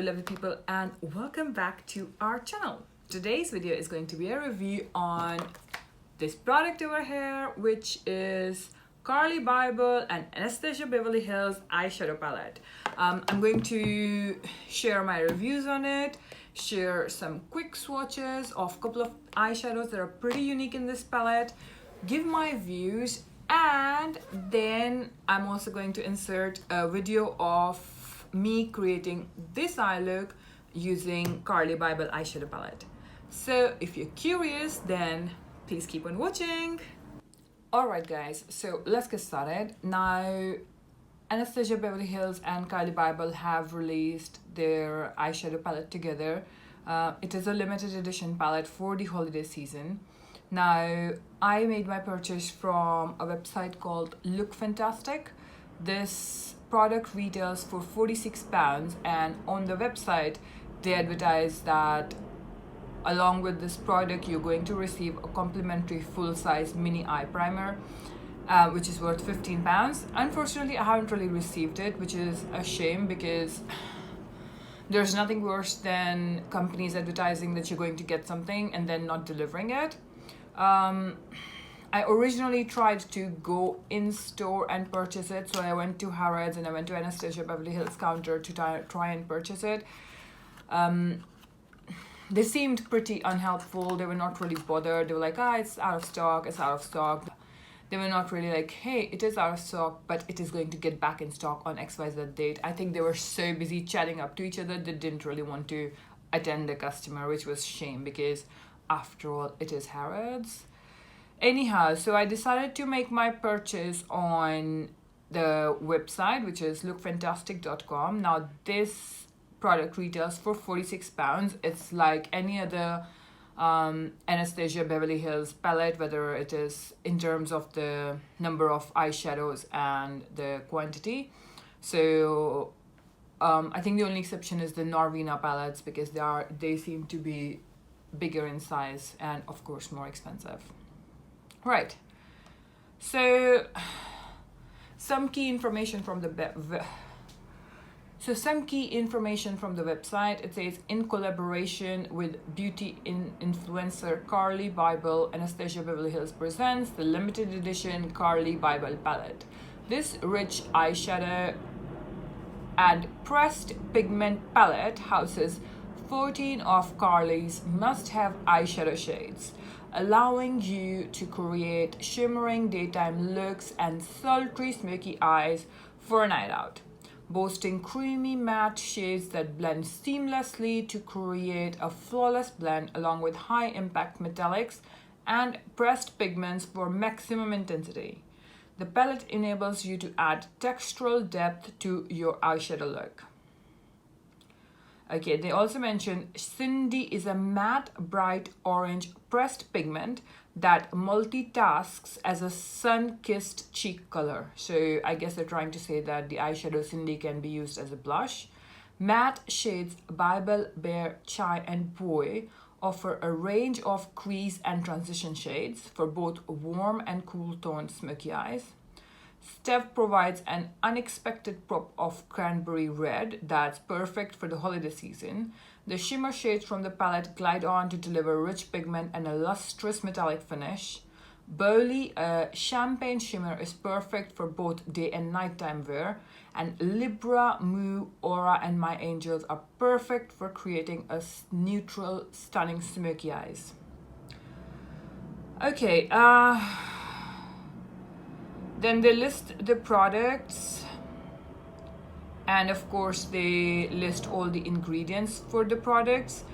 lovely people, and welcome back to our channel. Today's video is going to be a review on this product over here, which is Carli Bybel and Anastasia Beverly Hills eyeshadow palette. I'm going to share my reviews on it, share some quick swatches of a couple of eyeshadows that are pretty unique in this palette, give my views, and then I'm also going to insert a video of me creating this eye look using Carli Bybel eyeshadow palette. So if you're curious, then please keep on watching. Alright guys, so let's get started. Now, Anastasia Beverly Hills and Carli Bybel have released their eyeshadow palette together. It is a limited edition palette for the holiday season. Now, I made my purchase from a website called Look Fantastic. This product retails for £46, and on the website they advertise that along with this product you're going to receive a complimentary full-size mini eye primer, which is worth £15. Unfortunately, I haven't really received it, which is a shame because there's nothing worse than companies advertising that you're going to get something and then not delivering it. I originally tried to go in store and purchase it, so I went to Harrods and I went to Anastasia Beverly Hills counter to try and purchase it. They seemed pretty unhelpful. They were not really bothered. They were like, it's out of stock, it's out of stock. They were not really like, hey, it is out of stock, but it is going to get back in stock on XYZ date. I think they were so busy chatting up to each other, they didn't really want to attend the customer, which was a shame because after all, it is Harrods. Anyhow, so I decided to make my purchase on the website, which is lookfantastic.com. Now, this product retails for £46. It's like any other Anastasia Beverly Hills palette, whether it is in terms of the number of eyeshadows and the quantity. So I think the only exception is the Norvina palettes because they seem to be bigger in size and of course more expensive. Right, so some key information from the website. It says, in collaboration with beauty influencer Carli Bybel, Anastasia Beverly Hills presents the limited edition Carli Bybel palette. This rich eyeshadow and pressed pigment palette houses 14 of Carli's must-have eyeshadow shades, allowing you to create shimmering daytime looks and sultry smoky eyes for a night out. Boasting creamy matte shades that blend seamlessly to create a flawless blend, along with high-impact metallics and pressed pigments for maximum intensity. The palette enables you to add textural depth to your eyeshadow look. Okay, they also mention Cindy is a matte, bright orange pressed pigment that multitasks as a sun-kissed cheek color. So I guess they're trying to say that the eyeshadow Cindy can be used as a blush. Matte shades Bybel, Bear, Chai, and Boy offer a range of crease and transition shades for both warm and cool toned smoky eyes. Steph provides an unexpected pop of cranberry red that's perfect for the holiday season. The shimmer shades from the palette glide on to deliver rich pigment and a lustrous metallic finish. Burley, a champagne shimmer, is perfect for both day and nighttime wear. And Libra, Moo, Aura, and My Angels are perfect for creating a neutral, stunning smoky eyes. Okay, then they list the products, and of course they list all the ingredients for the products.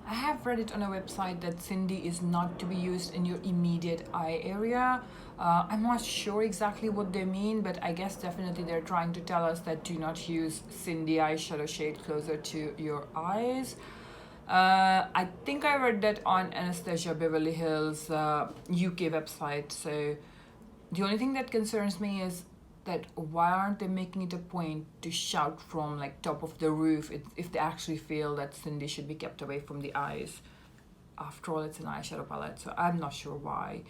I have read it on a website that Cindy is not to be used in your immediate eye area. I'm not sure exactly what they mean, but I guess definitely they're trying to tell us that do not use Cindy eyeshadow shade closer to your eyes. I think I read that on Anastasia Beverly Hills UK website, so the only thing that concerns me is that why aren't they making it a point to shout from like top of the roof if they actually feel that Cindy should be kept away from the eyes? After all, it's an eyeshadow palette, so I'm not sure why.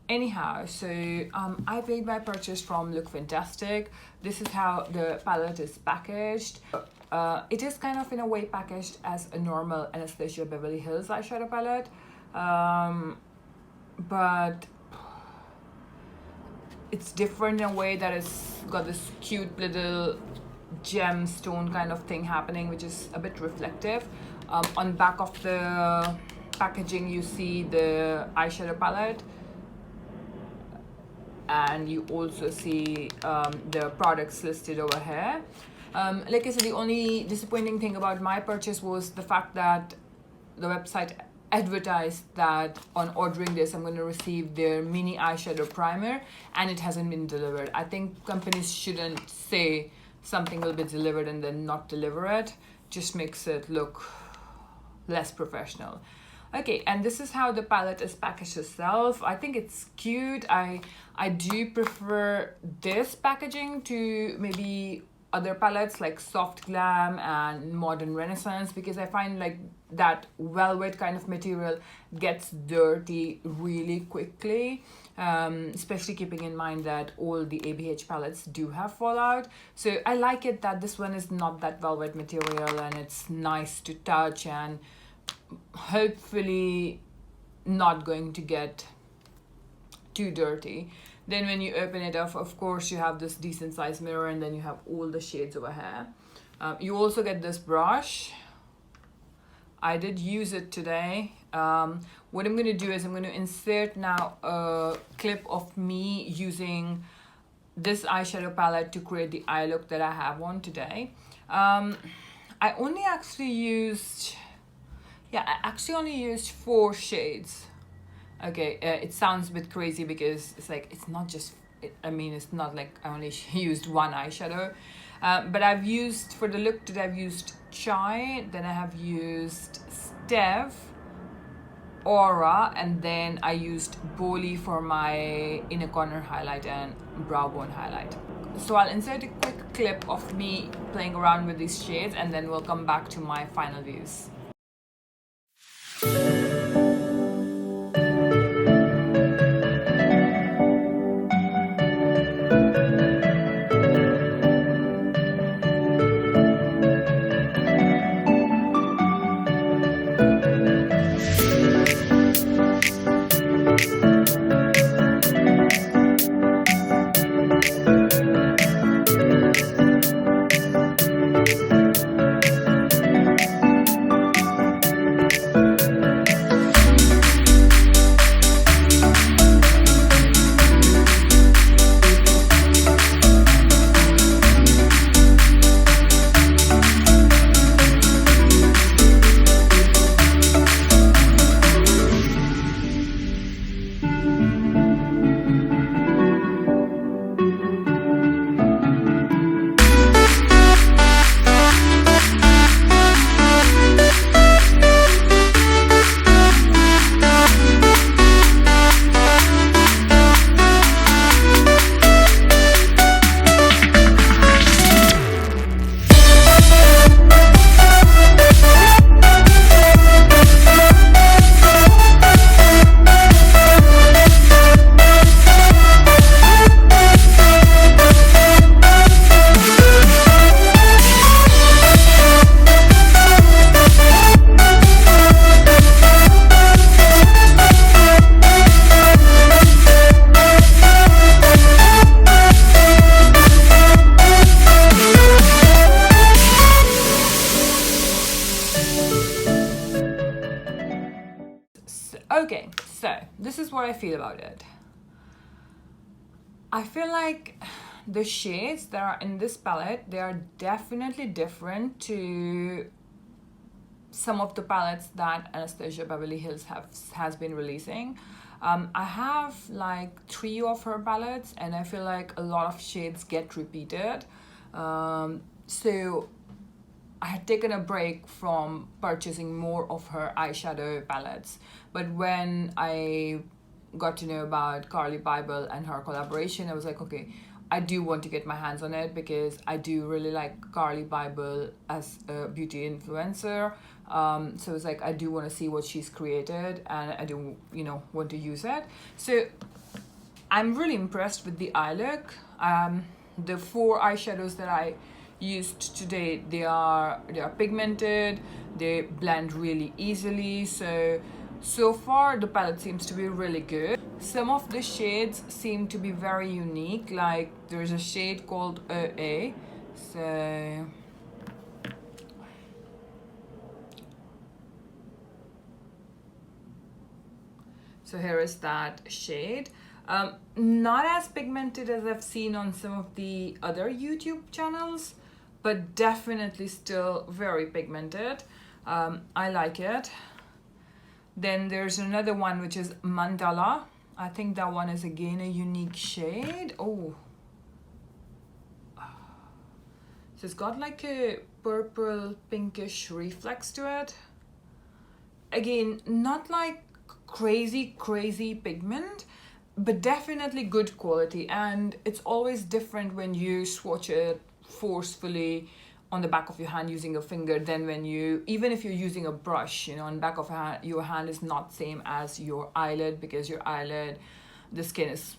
anyhow, so I made my purchase from Look Fantastic. This is how the palette is packaged. It is kind of in a way packaged as a normal Anastasia Beverly Hills eyeshadow palette, but it's different in a way that it's got this cute little gemstone kind of thing happening, which is a bit reflective. On the back of the packaging you see the eyeshadow palette, and you also see the products listed over here. Like I said, the only disappointing thing about my purchase was the fact that the website advertised that on ordering this I'm going to receive their mini eyeshadow primer, and it hasn't been delivered. I think companies shouldn't say something will be delivered and then not deliver it. Just makes it look less professional. Okay, and this is how the palette is packaged itself. I think it's cute. I do prefer this packaging to maybe other palettes like Soft Glam and Modern Renaissance, because I find like that velvet kind of material gets dirty really quickly, especially keeping in mind that all the ABH palettes do have fallout. So I like it that this one is not that velvet material, and it's nice to touch and hopefully not going to get too dirty. Then when you open it up, of course you have this decent size mirror, and then you have all the shades over here. You also get this brush. I did use it today. What I'm going to do is I'm going to insert now a clip of me using this eyeshadow palette to create the eye look that I have on today. I only actually used, I actually only used 4 shades. Okay, it sounds a bit crazy because it's like, it's not just, it's not like I only used one eyeshadow. But I've used, for the look today, I've used Chai, then I have used Steph, Aura, and then I used Boli for my inner corner highlight and brow bone highlight. So I'll insert a quick clip of me playing around with these shades, and then we'll come back to my final views. Okay, so this is what I feel about it. I feel like the shades that are in this palette, they are definitely different to some of the palettes that Anastasia Beverly Hills has been releasing. I have like 3 of her palettes, and I feel like a lot of shades get repeated. So I had taken a break from purchasing more of her eyeshadow palettes. But when I got to know about Carli Bybel and her collaboration, I was like, okay, I do want to get my hands on it, because I do really like Carli Bybel as a beauty influencer. So it's like, I do want to see what she's created, and I do, want to use it. So I'm really impressed with the eye look. The 4 eyeshadows that I used today, they are pigmented, they blend really easily, so far the palette seems to be really good. Some of the shades seem to be very unique, like there's a shade called AA, so here is that shade. Not as pigmented as I've seen on some of the other YouTube channels, but definitely still very pigmented. I like it. Then there's another one which is Mandala. I think that one is again a unique shade. Oh, so it's got like a purple pinkish reflex to it. Again, not like crazy pigment, but definitely good quality, and it's always different when you swatch it forcefully on the back of your hand using a finger than when you, even if you're using a brush, you know, on the back of your hand is not same as your eyelid, because your eyelid, the skin is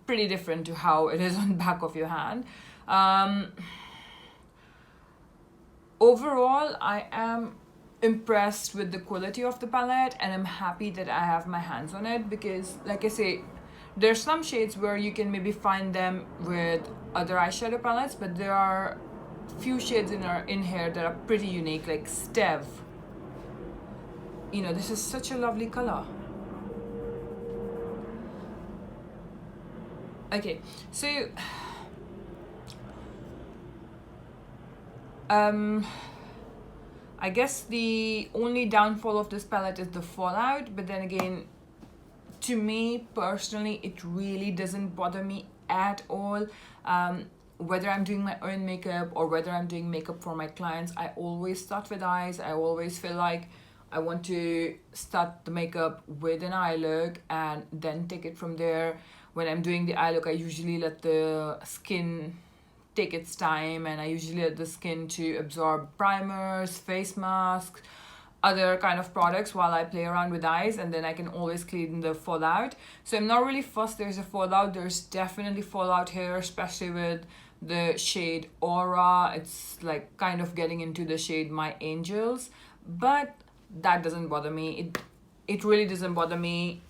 pretty different to how it is on the back of your hand. Overall, I am impressed with the quality of the palette, and I'm happy that I have my hands on it, because like I say, there's some shades where you can maybe find them with other eyeshadow palettes, but there are few shades in here that are pretty unique, like Stev. You know, this is such a lovely color. Okay, so I guess the only downfall of this palette is the fallout, but then again, to me personally, it really doesn't bother me at all. Whether I'm doing my own makeup or whether I'm doing makeup for my clients, I always start with eyes. I always feel like I want to start the makeup with an eye look and then take it from there. When I'm doing the eye look, I usually let the skin take its time, and I usually let the skin to absorb primers, face masks, other kind of products while I play around with eyes, and then I can always clean the fallout. So I'm not really fussed there's a fallout. There's definitely fallout here, especially with the shade Aura. It's like kind of getting into the shade My Angels, but that doesn't bother me. It really doesn't bother me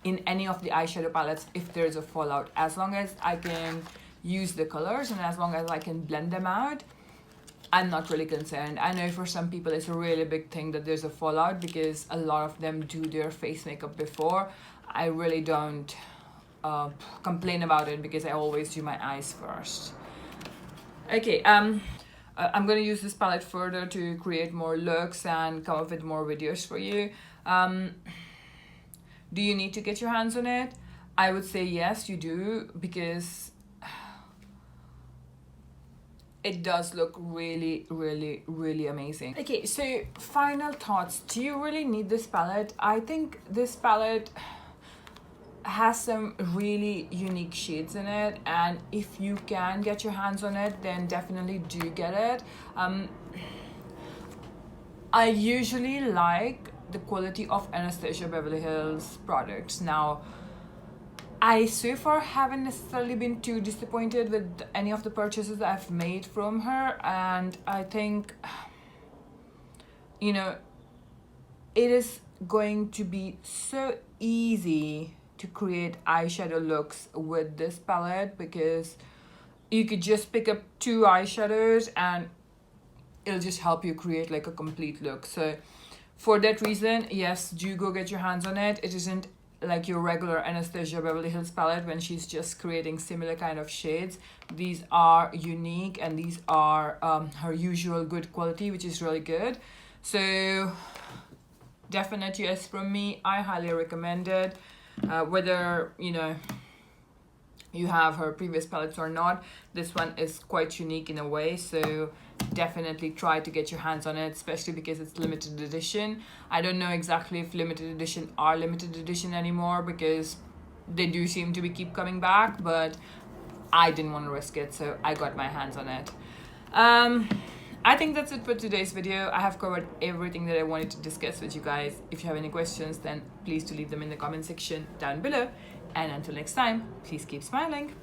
in any of the eyeshadow palettes if there's a fallout, as long as I can use the colors and as long as I can blend them out. I'm not really concerned. I know for some people it's a really big thing that there's a fallout, because a lot of them do their face makeup before. I really don't complain about it, because I always do my eyes first. Okay, I'm gonna use this palette further to create more looks and come up with more videos for you. Do you need to get your hands on it? I would say yes, you do, because it does look really amazing. Okay, so final thoughts. Do you really need this palette? I think this palette has some really unique shades in it, and if you can get your hands on it, then definitely do get it. I usually like the quality of Anastasia Beverly Hills products. Now, I so far haven't necessarily been too disappointed with any of the purchases I've made from her, and I think, you know, it is going to be so easy to create eyeshadow looks with this palette, because you could just pick up 2 eyeshadows and it'll just help you create like a complete look. So for that reason, yes, do go get your hands on it. It isn't like your regular Anastasia Beverly Hills palette when she's just creating similar kind of shades. These are unique, and these are her usual good quality, which is really good. So definite yes from me. I highly recommend it. Whether you know you have her previous palettes or not, this one is quite unique in a way, so definitely try to get your hands on it, especially because it's limited edition. I don't know exactly if limited edition are limited edition anymore, because they do seem to be keep coming back, but I didn't want to risk it, so I got my hands on it. I think that's it for today's video. I have covered everything that I wanted to discuss with you guys. If you have any questions, then please do leave them in the comment section down below. And until next time, please keep smiling.